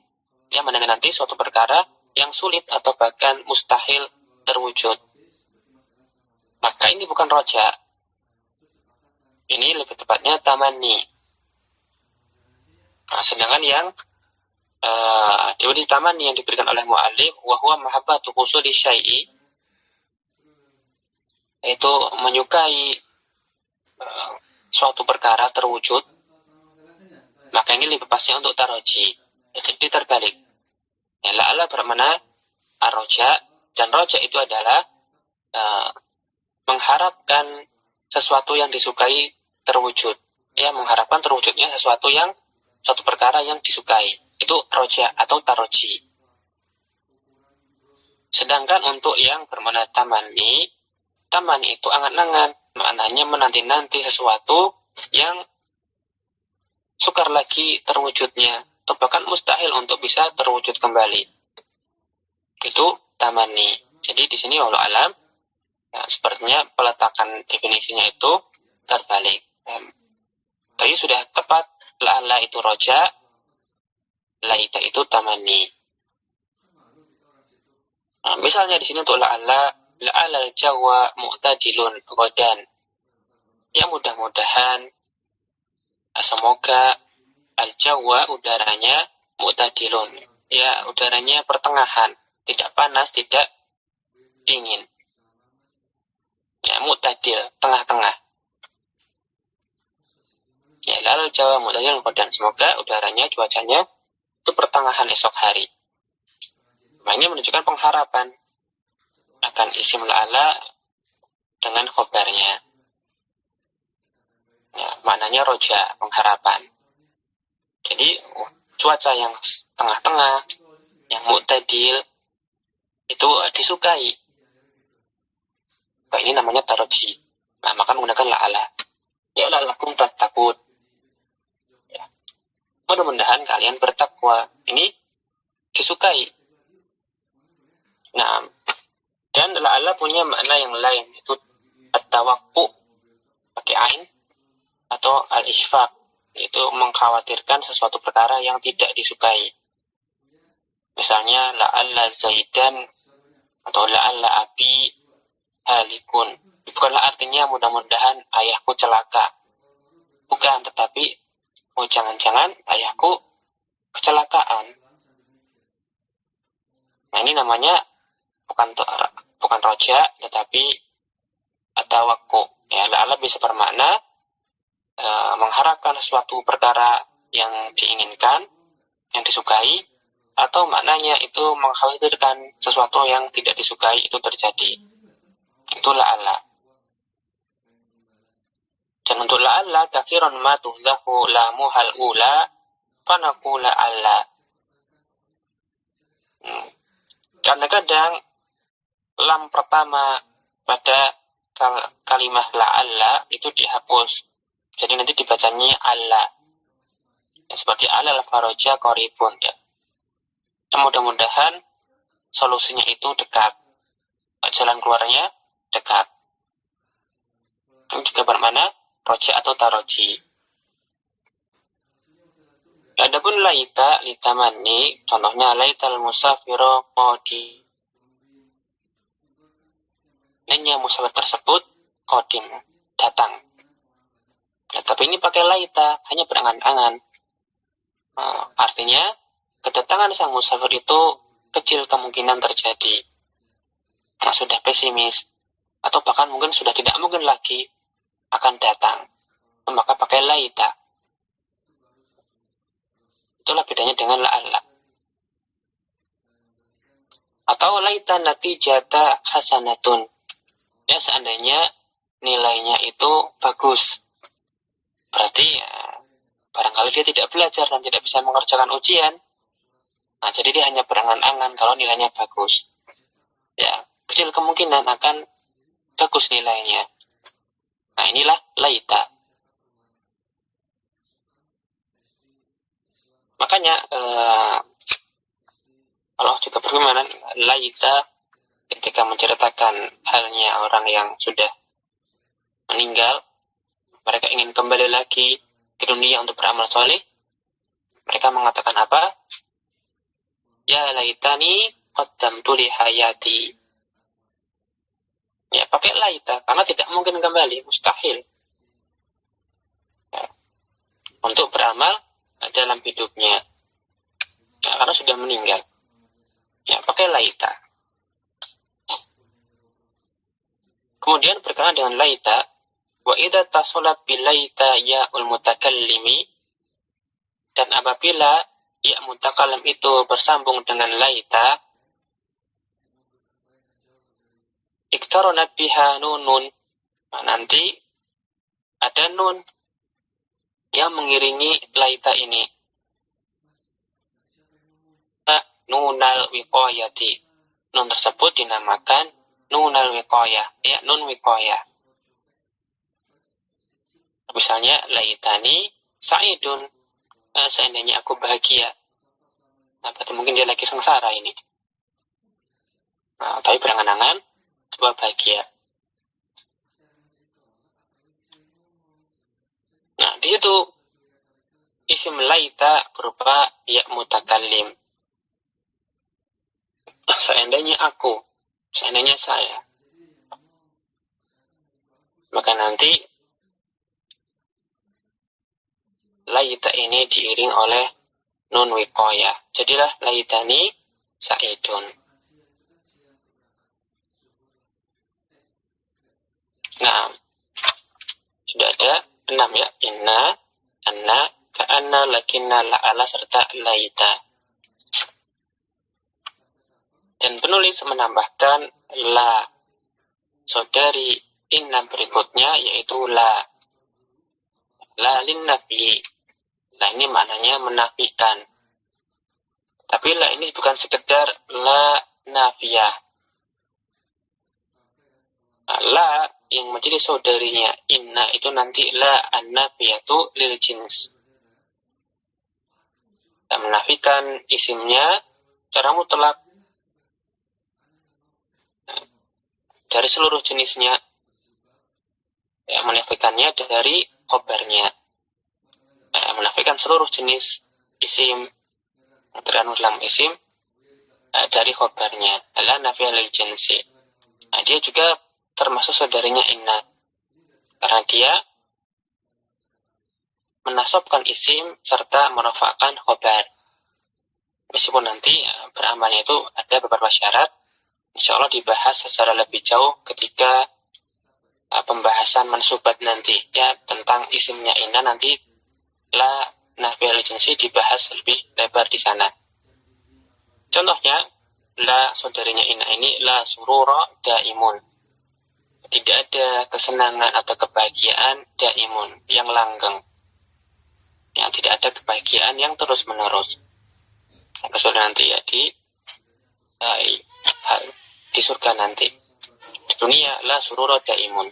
Yang mana nanti suatu perkara yang sulit atau bahkan mustahil terwujud. Maka ini bukan roja. Ini lebih tepatnya tamani. Nah, sedangkan yang definisi tamani yang diberikan oleh mu'allif, wa huwa mahabbatu husuli syai'i, yaitu menyukai suatu perkara terwujud. Maka ini lebih pasti untuk taroji. Jadi terbalik. Ya, la'ala bermakna arroja, Dan roja itu adalah mengharapkan sesuatu yang disukai terwujud. Ya, mengharapkan terwujudnya suatu perkara yang disukai. Itu roja atau taroji. Sedangkan untuk yang bermakna tamani itu angan-angan. Maknanya menanti-nanti sesuatu yang sukar lagi terwujudnya. Atau bahkan mustahil untuk bisa terwujud kembali. Itu tamani. Jadi di sini wallahu alam, sepertinya peletakan definisinya itu terbalik. Tapi sudah tepat, la'alla itu roja, laita itu tamani. Nah, misalnya di sini untuk la'alla al-jawa mu'tadilun ghadan. Ya mudah-mudahan, semoga al-jawa udaranya mu'tadilun. Ya udaranya pertengahan, tidak panas, tidak dingin. Ya mu'tadil, tengah-tengah. Ya lalu Jawa mu'tadilun ghadan. Semoga udaranya, cuacanya itu pertengahan esok hari. Nah, ini menunjukkan pengharapan akan isim la'ala dengan khobarnya. Ya, maknanya roja, pengharapan. Jadi cuaca yang tengah-tengah, yang mu'tadil, itu disukai. Nah, ini namanya taroji. Nah, maka menggunakan la'ala. Ya la'alakum tattaqun. Ya. Mudah-mudahan kalian bertakwa. Ini disukai. Nah, dan la'alla punya makna yang lain, itu at-tawaqqu pakai ain atau al-isfaq, yaitu mengkhawatirkan sesuatu perkara yang tidak disukai. Misalnya la'alla zaidan atau la'alla abi halikun. Bukanlah artinya mudah-mudahan ayahku celaka. Bukan, tetapi jangan-jangan ayahku kecelakaan. Nah, ini namanya bukan roja, tetapi at-tawaqqu. Ya, la'alla bisa bermakna mengharapkan suatu perkara yang diinginkan, yang disukai, atau maknanya itu mengkhawatirkan sesuatu yang tidak disukai itu terjadi. Itu la'alla. Dan untuk la'alla katsiran ma tuhlahu lamuhal ula fanaqula alla. Karena kadang lam pertama pada kalimat la'alla itu dihapus. Jadi nanti dibacanya alla. Ya, seperti alal faraja qaribun, ya. Mudah-mudahan solusinya itu dekat. Jalan keluarnya dekat. Ini juga bermakna roja atau taroji. Adapun laita litamani, contohnya laital musafiro qadi. Nanya musafir tersebut qadim, datang. Ya, tapi ini pakai laita, hanya berangan-angan. Artinya kedatangan sang musafir itu kecil kemungkinan terjadi. Sudah pesimis, atau bahkan mungkin sudah tidak mungkin lagi akan datang. Maka pakai laita. Itulah bedanya dengan la'alla. Atau laita natijata hasanatun. Ya, seandainya nilainya itu bagus. Berarti ya, barangkali dia tidak belajar dan tidak bisa mengerjakan ujian. Nah, jadi dia hanya berangan-angan kalau nilainya bagus. Ya, kecil kemungkinan akan bagus nilainya. Nah, inilah laita. Makanya Allah juga berfirman, laita ketika menceritakan halnya orang yang sudah meninggal, mereka ingin kembali lagi ke dunia untuk beramal soleh. Mereka mengatakan apa? Ya laitani qaddamtu li hayati. Ya, pakai laita, karena tidak mungkin kembali, mustahil. Ya, untuk beramal dalam hidupnya. Ya, karena sudah meninggal. Ya, pakai laita. Kemudian berkenaan dengan laita, wa idza tasalat bil laita ya'ul mutakallimi, dan apabila ya mutakallim itu bersambung dengan laita, iktaronat biha nunun. Nah, nanti ada nun yang mengiringi laita ini. Nunal wiqayati. Nun tersebut dinamakan nunal wiqayah, ya, nun wiqayah. Misalnya laitani sa'idun, seandainya aku bahagia. Nah, berarti mungkin dia lagi sengsara ini. Nah, tapi berangan-angan sebuah bahagia. Nah, di situ isim laita berupa ya mutakallim. Seandainya aku, seandainya saya, maka nanti laita ini diiring oleh nun wiqayah. Jadilah laitani sa'idun. Nah, sudah ada 6 ya. Inna, anna, ka'anna, lakinna, la'ala, serta laita. Dan penulis menambahkan la saudari inna berikutnya, yaitu la. La lin nafi. La ini maknanya menafikan. Tapi la ini bukan sekedar la nafiyah. Nah, la yang menjadi saudarinya inna itu nanti la an-nafiyatu lil jins. Dan menafikan isimnya secara mutlak dari seluruh jenisnya, ya, menafikannya dari khobarnya, menafikan seluruh jenis isim terkandung dalam isim dari khobarnya, la nafiyah lil jinsi. Nah, dia juga termasuk saudarinya inna karena dia menasabkan isim serta merafa'kan khobar. Meskipun nanti beramalnya itu ada beberapa syarat, insya Allah dibahas secara lebih jauh ketika pembahasan mansubat nanti, ya, tentang isimnya inna nanti la nafiyah lil jinsi dibahas lebih lebar di sana. Contohnya la saudarinya inna ini la surura daimun. Tidak ada kesenangan atau kebahagiaan daimun yang langgeng. Ya, tidak ada kebahagiaan yang terus-menerus. Maksudnya nanti ya di surga nanti. Di dunia la surura daimun.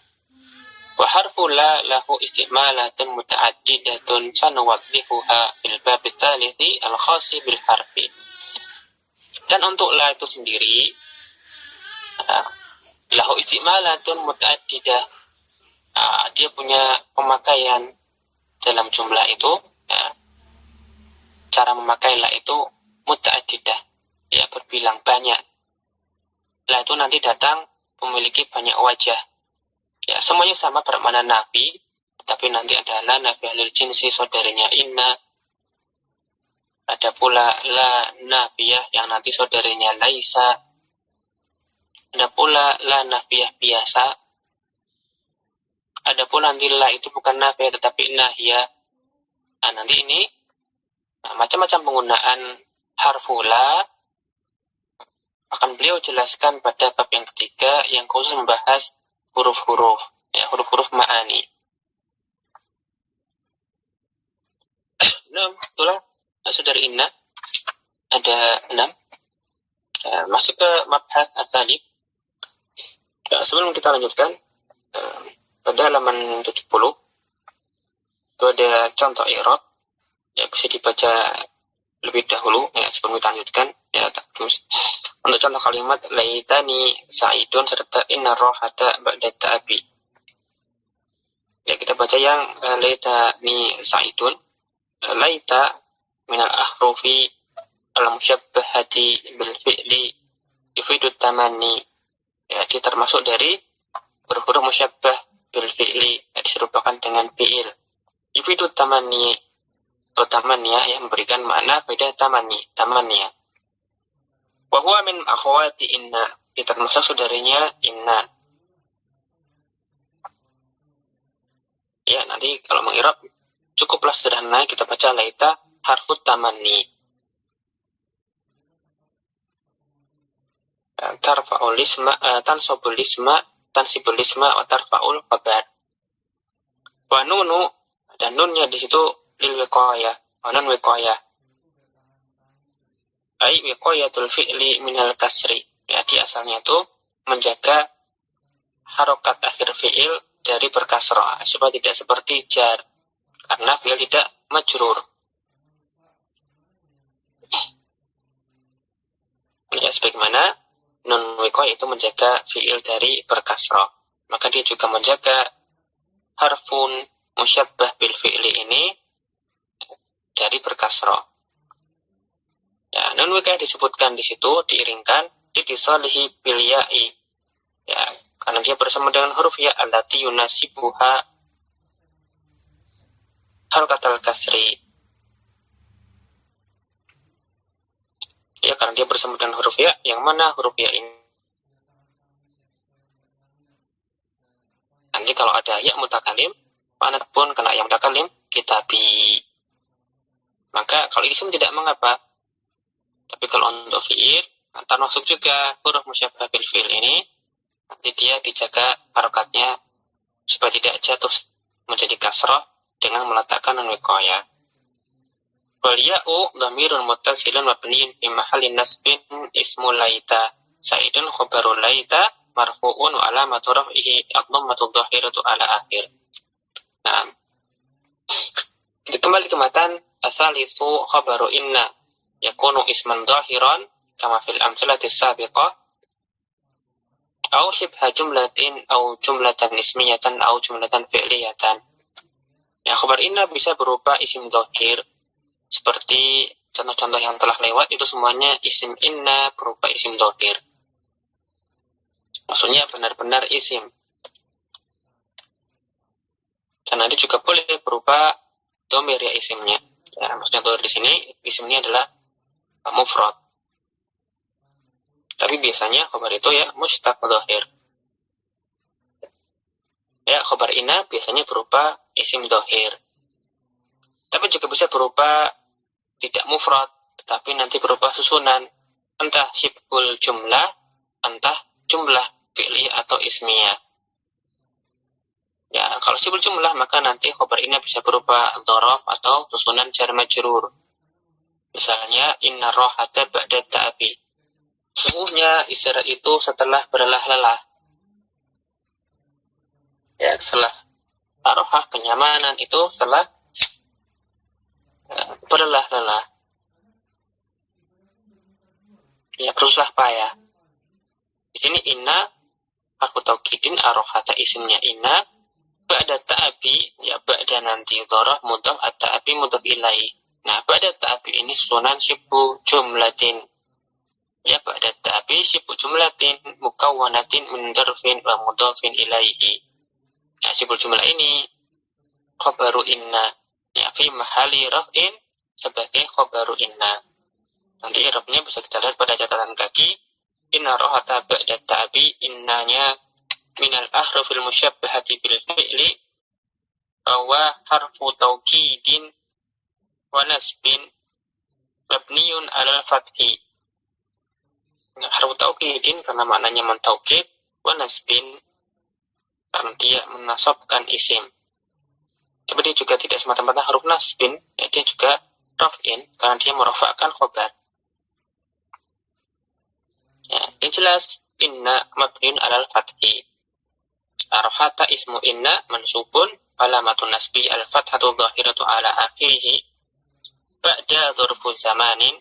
Wa harfu la lahu istimalatun muta'addidatun sanuwaddihuha bil bab tsalithi al-khasi bil harfi. Dan untuk la itu sendiri lahu istimalatun muta'addidah. Dia punya pemakaian dalam jumlah itu, ya, cara memakai la itu muta'addidah, ya, berbilang banyak. La itu nanti datang memiliki banyak wajah. Ya, semuanya sama bermakna nafi, tapi nanti ada la nafiyah lil jinsi saudarinya inna. Ada pula la nafiyah yang nanti saudarinya laisa. Ada pula la nafiyah biasa. Ada pula nanti la itu bukan nafiyah tetapi nahiyah. Nah, nanti ini macam-macam penggunaan harfu la akan beliau jelaskan pada bab yang ketiga yang khusus membahas huruf-huruf, ya, huruf-huruf ma'ani. Nah, itulah saudari inna ada 6. Masuk ke mabhas as-salib. Sebelum kita lanjutkan, pada halaman 70 itu ada contoh i'rab, ya, bisa dibaca lebih dahulu, ya, sebelum kita lanjutkan, ya, terus untuk contoh kalimat laitani sa'idun serta inna rohata ba'da ta'abi. Ya, kita baca yang laitani sa'idun. Laita minal ahrufi al-musyabbahati bil fi'li yufidu tamanni. Ya, dia termasuk dari huruf-huruf musyabbah bil fi'li, ya, diserupakan dengan fi'il. Yufidu tamanni atau tamanniyah yang memberikan makna beda tamanniyah. Wa huwa min akhwati inna, dia termasuk saudarinya inna. Ya, nanti kalau mengirab cukuplah sederhana kita baca laita harfut tamanni. tarfa'ul isma, tansibul isma wa tarfa'ul khabar. Wa nunu, dan nunnya di situ lil wiqayah, wa nun wiqayah. Ai wiqayatul fi'li minal kasri. Jadi asalnya itu menjaga harokat akhir fi'il dari berkasrah, supaya tidak seperti jar, karena fi'il tidak majrur. Ya, sebagaimana nun wiqayah itu menjaga fi'il dari berkasrah, maka dia juga menjaga harfun musyabbah bil fi'li ini dari berkasrah. Ya, nun wiqayah disebutkan di situ diiringkan litisalihi bil ya'i. Ya, karena dia bersama dengan huruf ya allati yunasibuha harakatul kasri. Ya, karena dia bersama dengan huruf ya, yang mana huruf ya ini nanti kalau ada ya mutakalim, mana pun kena ya mutakalim kitabi. Maka kalau isim tidak mengapa. Tapi kalau untuk fi'il, termasuk juga huruf musyabbah bil fi'il ini, nanti dia dijaga harokatnya supaya tidak jatuh menjadi kasrah dengan meletakkan nun wiqayah. Wal ya'u dhamirun muttasilun mabniun fi mahallin nasbin ismu laita. Saidun khabaru laita marfu'un wa alamatu raf'ihi ad-dhammatu dhahiratu ala akhir. Nah, kembali ke matan asalisu khabaru inna yakunu isman dhahiran kama fil amsalati sabiqah au shibha jumlatin au jumlatan ismiyatan au jumlatan fi'liyatan. Ya, khabar inna bisa berupa isim dhahir seperti contoh-contoh yang telah lewat, itu semuanya isim inna berupa isim dhahir. Maksudnya benar-benar isim. Dan nanti juga boleh berupa dhamir ya isimnya. Ya, maksudnya dhamir di sini isimnya adalah mufrad. Tapi biasanya khabar itu ya mustaq dhahir. Ya, khabar inna biasanya berupa isim dhahir. Tapi juga bisa berupa tidak mufrad, tetapi nanti berupa susunan. Entah syibhul jumlah, entah jumlah fi'li atau ismiyah. Ya, kalau syibhul jumlah maka nanti khabar inna bisa berupa dzaraf atau susunan jar majrur. Misalnya inna rohata ba'da ta'abi. Sesungguhnya istirahat itu setelah berlelah-lelah. Ya, setelah arohah kenyamanan itu setelah berlelah-lelah. Ya, bersusah payah. Di sini inna aku taukidin arohata isimnya inna ba'da ta'abi, ya ba'da nanti dzaraf mudhaf at-ta'abi mudhaf ilaihi. Nah, pada ta'abi ini sunan syibhu jumlatin. Ya, pada ta'abi syibhu jumlatin mukawwanatin min dzarfin wa mudhafin ilaihi. Nah, syibhu jumlah ini khabaru inna. Ya, fi mahalli raf'in sebagai khabaru inna. Nanti i'rabnya bisa kita lihat pada catatan kaki. Inna rohata ba'da ta'abi, innanya minal ahrufil musyabbahati bil fi'li wa harfu taukidin wa nasbin mabniun alal fathi. Harfu taukidin karena maknanya mentaukid, wa nasbin karena dia menasabkan isim. Tapi dia juga tidak semata-mata huruf nasbin, ya, dia juga raf'in karena dia merafa'kan khabar. Ya, yang jelas inna mabniun alal fathi. Arhata ismu inna mansubun alamatun nasbi al fathatu dhahiratu ala akhirih. Ba'da dzurfu zamanin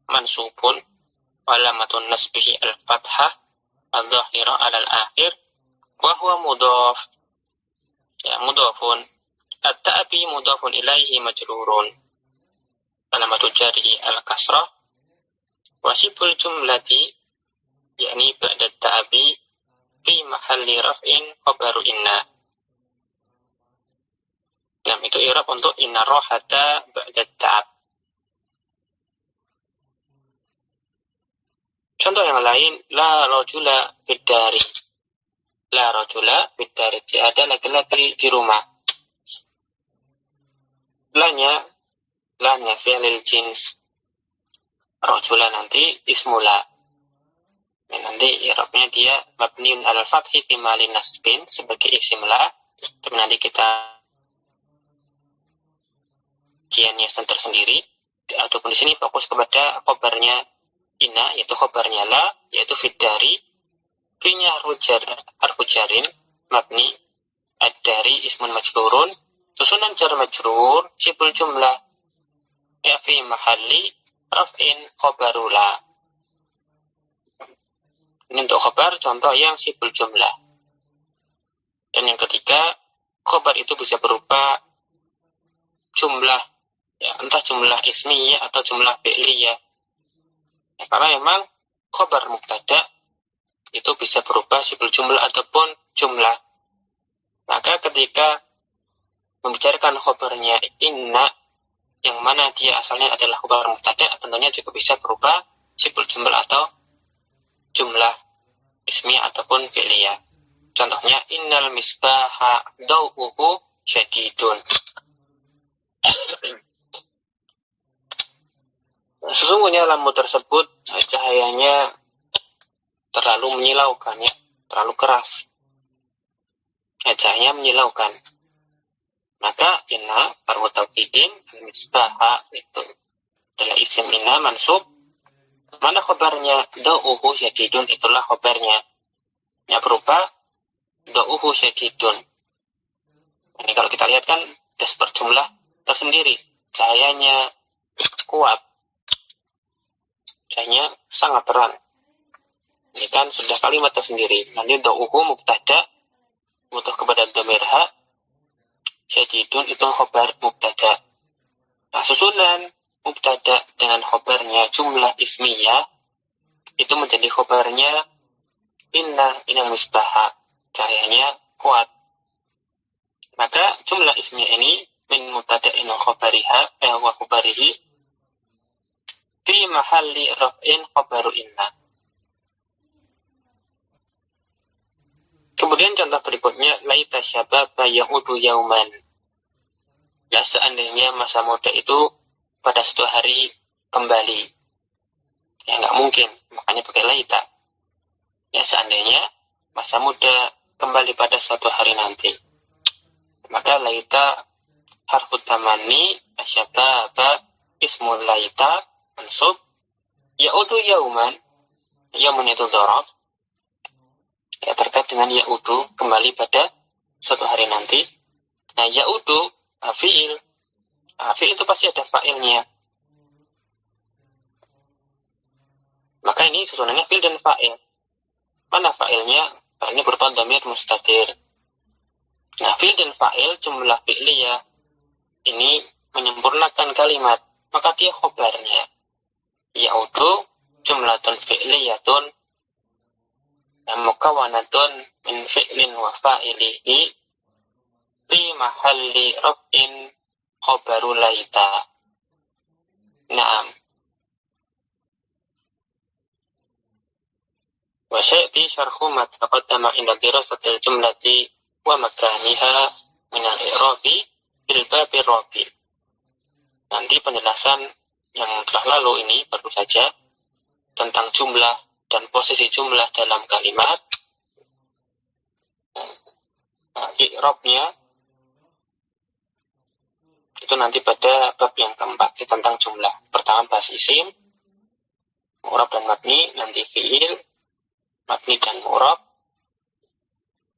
mansubun alamatun nasbihi al-fathah al-dhahira alal akhir wa huwa mudhaf. Ya, mudhafun. At-ta'abi mudhafun ilaihi majrurun. Alamatu jarihi al-kasrah. Wa sibul jumlati yakni ba'da at-ta'abi fi mahalli raf'in khabaru inna. Nah, itu i'rab untuk inna rohata ba'da at-ta'ab. Contoh yang lain, la rajula biddari. La rajula biddari. Tidak ada laki-laki di rumah. Lanya fi'lil jins. Rajula nanti ismula. Nah, nanti i'rabnya dia mabniun alal fathi fi mahallin nasbin sebagai isim la. Tapi nanti kita kiannya tersendiri. Ataupun di sini fokus kepada khobarnya inna, yaitu khobarnya la, yaitu fiddari. Finya harfu jarin mabni ad-dari ismun majrurun susunan jar majrur sibul jumlah ya fi mahalli raf'in khobarula. Ini untuk khobar contoh yang sibul jumlah. Dan yang ketiga, khobar itu bisa berupa jumlah, ya, entah jumlah ismiyah atau jumlah fi'liyah. Ya, karena memang khobar mubtada itu bisa berupa sibul jumlah ataupun jumlah. Maka ketika membicarakan khobarnya inna, yang mana dia asalnya adalah khobar mubtada, tentunya juga bisa berupa sibul jumlah atau jumlah ismiyah ataupun fi'liyah. Contohnya, innal misbaha daw'uhu syadidun. Sesungguhnya lampu tersebut cahayanya terlalu menyilaukan, ya, terlalu keras. Cahayanya menyilaukan. Maka inna farhu taukidin al-misbaha itu adalah isim inna mansub. Mana khabarnya? Da'uhu syadidun, itulah khabarnya. Ya, berupa da'uhu syadidun. Ini kalau kita lihat kan das berjumlah tersendiri. Cahayanya kuat. Cahayanya sangat terang. Ini kan sudah kalimat tersendiri. Nanti da'uhu mubtada mutuh kepada dhamir ha. Syadidun itu khobar mubtada. Nah, susunan mubtada dengan khobarnya jumlah ismiyah itu menjadi khobarnya inna inal misbaha. Cahayanya kuat. Maka jumlah ismiyah ini min mubtada'in wa khobarihi fi mahalli raf'in khobaru inna. Kemudian contoh berikutnya, laita syababa ya'udu yauman. Ya, seandainya masa muda itu pada suatu hari kembali. Ya, nggak mungkin. Makanya pakai laita. Ya, seandainya masa muda kembali pada suatu hari nanti. Maka laita harfu tamani syababa ismul laita mansub. Ya'udu yauman. Yauman itu dhorob. Ya, terkait dengan ya'udu, kembali pada suatu hari nanti. Nah, ya'udu, fi'il. Fi'il itu pasti ada fa'ilnya. Maka ini susunannya fi'il dan fa'il. Mana fa'ilnya? Fa'ilnya berupa dhamir mustatir. Nah, fi'il dan fa'il, jumlah fi'liyah, ini menyempurnakan kalimat. Maka dia khobarnya. Ya'udu, jumlatun fi'liyatun, mukawanatun min fi'lin wa fa'ilihi fi mahalli raf'in khobaru laita. Naam. Wa syai'ti syarhu ma taqaddama inda dirasatil jumlati wa makaniha min al-i'rabi bil babi rabi. Nanti penjelasan yang telah lalu ini baru saja tentang jumlah dan posisi jumlah dalam kalimat. Nah, i'rabnya itu nanti pada bab yang keempat tentang jumlah. Pertama bahas isim, mu'rab dan mabni, nanti fi'il, mabni dan mu'rab.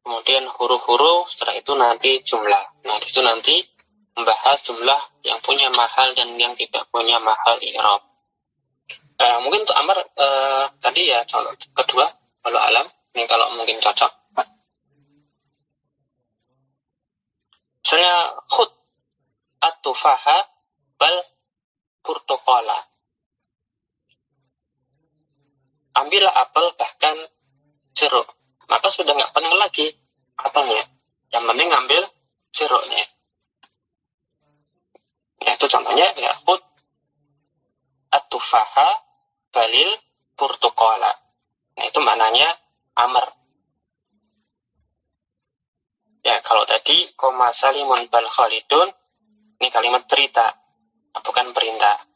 Kemudian huruf-huruf, setelah itu nanti jumlah. Nah, itu nanti membahas jumlah yang punya mahal dan yang tidak punya mahal i'rab. Mungkin untuk Amar tadi ya contoh kedua, kalau alam ini kalau mungkin cocok. Misalnya khud at-tufaha bal purtokola. Ambillah apel bahkan jeruk. Maka sudah nggak penting lagi apelnya. Yang penting ngambil jeruknya. Ya, itu contohnya ya khud at-tufaha balil purtokola. Nah, itu maknanya amr. Ya, kalau tadi koma salimun bal khalidun, ini kalimat berita, bukan perintah.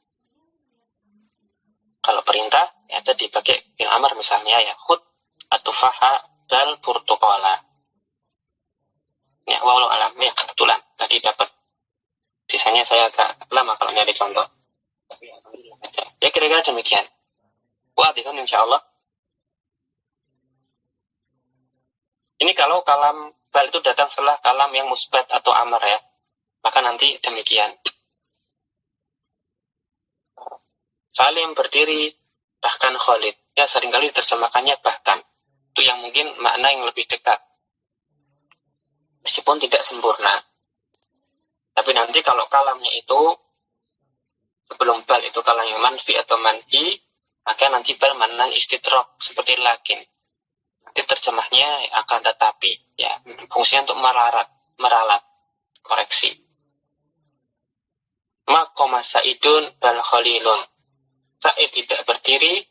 Kalau perintah, Ya, tadi pakai fil amr misalnya ya, khud at-tufaha bal burtuqala. Ya, walau alam ya kebetulan tadi dapat. Sisanya saya agak lama kalau nyari contoh. Tapi alhamdulillah ada. Ya kira-kira demikian. Wah, kan insyaallah. Ini kalau kalam bal itu datang setelah kalam yang musbat atau amr ya. Maka nanti demikian. Salim berdiri, bahkan Khalid. Ya seringkali terjemahkannya bahkan. Itu yang mungkin makna yang lebih dekat. Meskipun tidak sempurna. Tapi nanti kalau kalamnya itu, sebelum bal itu kalam yang manfi atau manhi, maka nanti bal makna istidrok, seperti lakin. Nanti terjemahnya akan tetapi. Ya, fungsinya untuk meralat, koreksi. Maqama Sa'idun bal Khalilun. Sa'id tidak berdiri,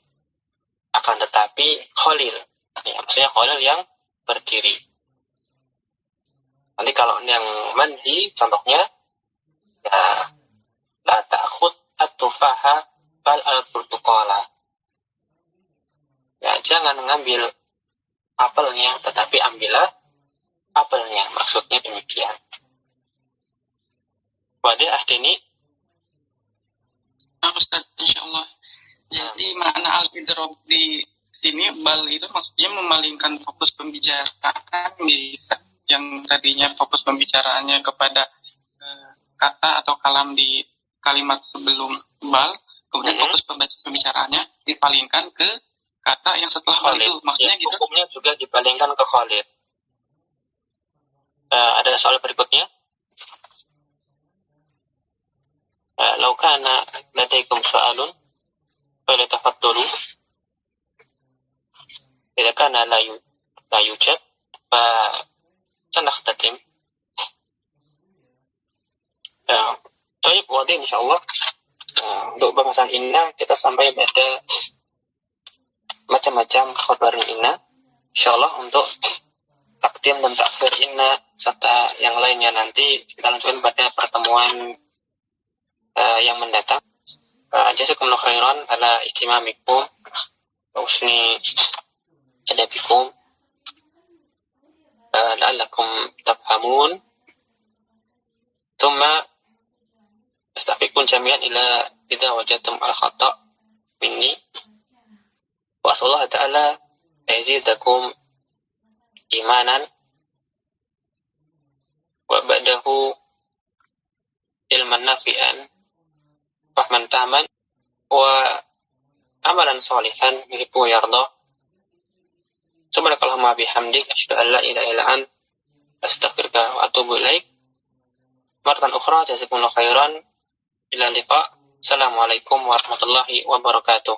akan tetapi Khalil. Ya, maksudnya Khalil yang berdiri. Nanti kalau yang manhi, contohnya, ya, la ta'khud at-tufaha bal al-burtuqala. Ya, jangan mengambil apelnya, tetapi ambillah apelnya. Maksudnya demikian. Wadah ahdini. Ustaz, insyaallah. Jadi makna al-idrok di sini bal itu maksudnya memalingkan fokus pembicaraan yang tadinya fokus pembicaraannya kepada kata atau kalam di kalimat sebelum bal, kemudian fokus pembicaraannya dipalingkan ke kata yang setelah bal itu. Maksudnya ya, gitu. Hukumnya juga dipalingkan ke Khalid. Ada soal berikutnya. Lau kana ladaikum soalun falyatafaddulu. Jika kana la yujad fa sanakhtatim. Baik, wadah insyaallah. Untuk pembahasan inna kita sampai pada macam-macam khabar inna. Insyaallah untuk takdim dan takhir inna serta yang lainnya nanti kita lanjutkan pada pertemuan yang mendatang. Jazakumullahu khairan ala ihtimamikum wa husni adabikum. La'allakum tafhamun. Thumma astaghfirukum jami'an ila idza wajadtum al-khata' minni. Wa sallallahu ta'ala yazidakum imanan wa ba'dahu ilman nafi'an fahman taman wa amalan salihan yuhibbu yarda. Subhanakallahumma bihamdik asyhadu an la ilaha illa anta astaghfiruka wa atubu ilaik. Maratan ukhra, jazakumullahu khairan. Ila liqa. Assalamualaikum warahmatullahi wabarakatuh.